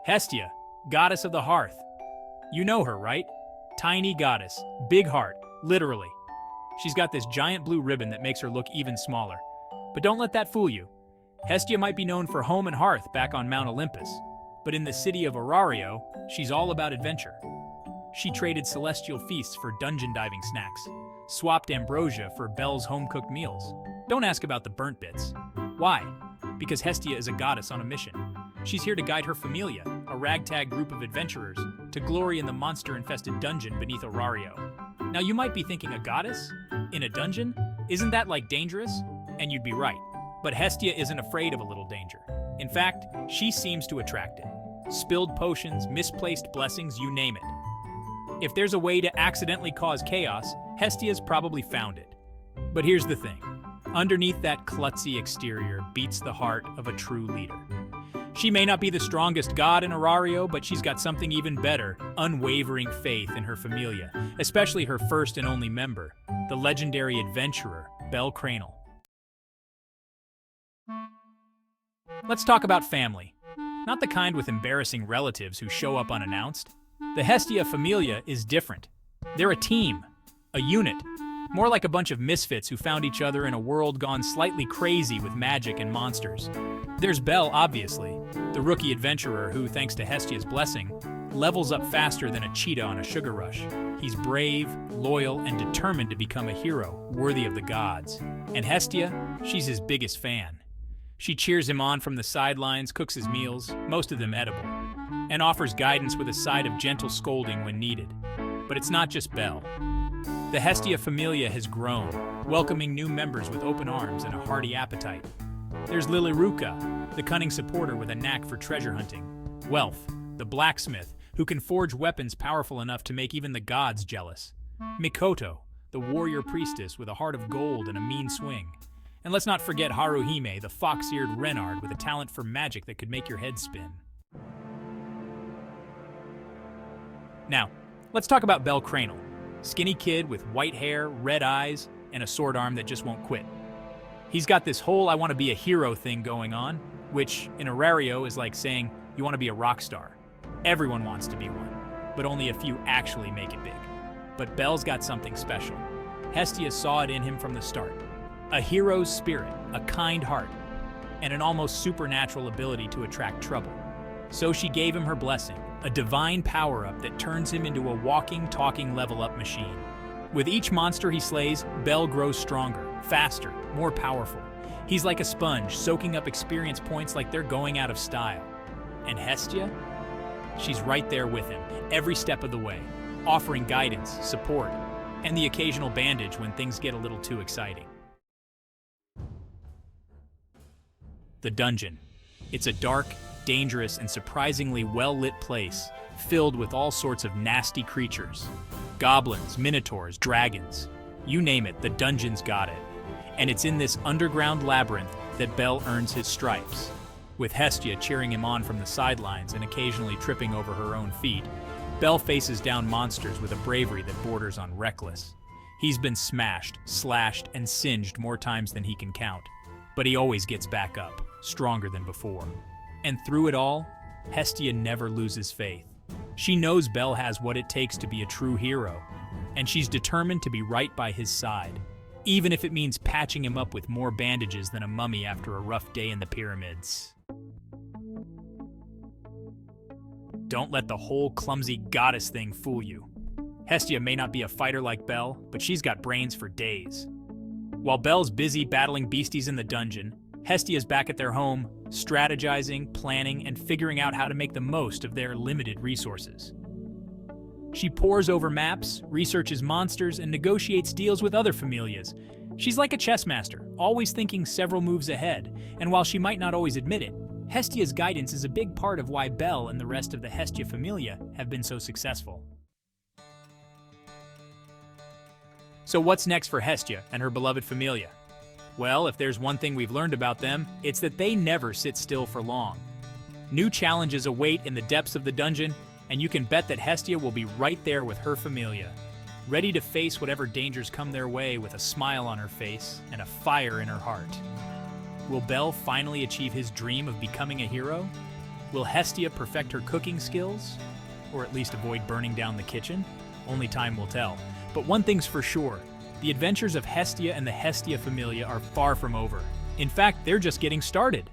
Hestia, goddess of the hearth. You know her, right? Tiny goddess, big heart, literally. She's got this giant blue ribbon that makes her look even smaller. But don't let that fool you. Hestia might be known for home and hearth back on Mount Olympus, but in the city of Arario, she's all about adventure. She traded celestial feasts for dungeon diving snacks, swapped ambrosia for Belle's home-cooked meals. Don't ask about the burnt bits. Why? Because Hestia is a goddess on a mission. She's here to guide her familia, a ragtag group of adventurers, to glory in the monster-infested dungeon beneath Arario. Now you might be thinking, a goddess? In a dungeon? Isn't that like dangerous? And you'd be right. But Hestia isn't afraid of a little danger. In fact, she seems to attract it. Spilled potions, misplaced blessings, you name it. If there's a way to accidentally cause chaos, Hestia's probably found it. But here's the thing. Underneath that klutzy exterior beats the heart of a true leader. She may not be the strongest god in Arario, but she's got something even better, unwavering faith in her familia, especially her first and only member, the legendary adventurer, Belle Cranel. Let's talk about family. Not the kind with embarrassing relatives who show up unannounced. The Hestia familia is different. They're a team, a unit, more like a bunch of misfits who found each other in a world gone slightly crazy with magic and monsters. There's Belle, obviously, the rookie adventurer who, thanks to Hestia's blessing, levels up faster than a cheetah on a sugar rush. He's brave, loyal, and determined to become a hero, worthy of the gods. And Hestia, she's his biggest fan. She cheers him on from the sidelines, cooks his meals, most of them edible, and offers guidance with a side of gentle scolding when needed. But it's not just Belle. The Hestia familia has grown, welcoming new members with open arms and a hearty appetite. There's Lilyruka, the cunning supporter with a knack for treasure hunting. Wealth, the blacksmith, who can forge weapons powerful enough to make even the gods jealous. Mikoto, the warrior priestess with a heart of gold and a mean swing. And let's not forget Haruhime, the fox-eared renard with a talent for magic that could make your head spin. Now, let's talk about Belle Cranel. Skinny kid with white hair, red eyes, and a sword arm that just won't quit. He's got this whole I want to be a hero thing going on, which in Arario is like saying you want to be a rock star. Everyone wants to be one, but only a few actually make it big. But Belle's got something special. Hestia saw it in him from the start. A hero's spirit, a kind heart, and an almost supernatural ability to attract trouble. So she gave him her blessing, a divine power-up that turns him into a walking, talking level-up machine. With each monster he slays, Belle grows stronger, faster, more powerful. He's like a sponge, soaking up experience points like they're going out of style. And Hestia? She's right there with him, every step of the way, offering guidance, support, and the occasional bandage when things get a little too exciting. The dungeon. It's a dark, dangerous, and surprisingly well-lit place, filled with all sorts of nasty creatures. Goblins, minotaurs, dragons. You name it, the dungeon's got it. And it's in this underground labyrinth that Belle earns his stripes. With Hestia cheering him on from the sidelines and occasionally tripping over her own feet, Belle faces down monsters with a bravery that borders on reckless. He's been smashed, slashed, and singed more times than he can count. But he always gets back up, stronger than before. And through it all, Hestia never loses faith. She knows Belle has what it takes to be a true hero, and she's determined to be right by his side, even if it means patching him up with more bandages than a mummy after a rough day in the pyramids. Don't let the whole clumsy goddess thing fool you. Hestia may not be a fighter like Belle, but she's got brains for days. While Belle's busy battling beasties in the dungeon, Hestia's back at their home, strategizing, planning, and figuring out how to make the most of their limited resources. She pores over maps, researches monsters, and negotiates deals with other familias. She's like a chess master, always thinking several moves ahead, and while she might not always admit it, Hestia's guidance is a big part of why Belle and the rest of the Hestia familia have been so successful. So what's next for Hestia and her beloved familia? Well, if there's one thing we've learned about them, it's that they never sit still for long. New challenges await in the depths of the dungeon, and you can bet that Hestia will be right there with her familia, ready to face whatever dangers come their way with a smile on her face and a fire in her heart. Will Belle finally achieve his dream of becoming a hero? Will Hestia perfect her cooking skills? Or at least avoid burning down the kitchen? Only time will tell. But one thing's for sure, the adventures of Hestia and the Hestia Familia are far from over. In fact, they're just getting started.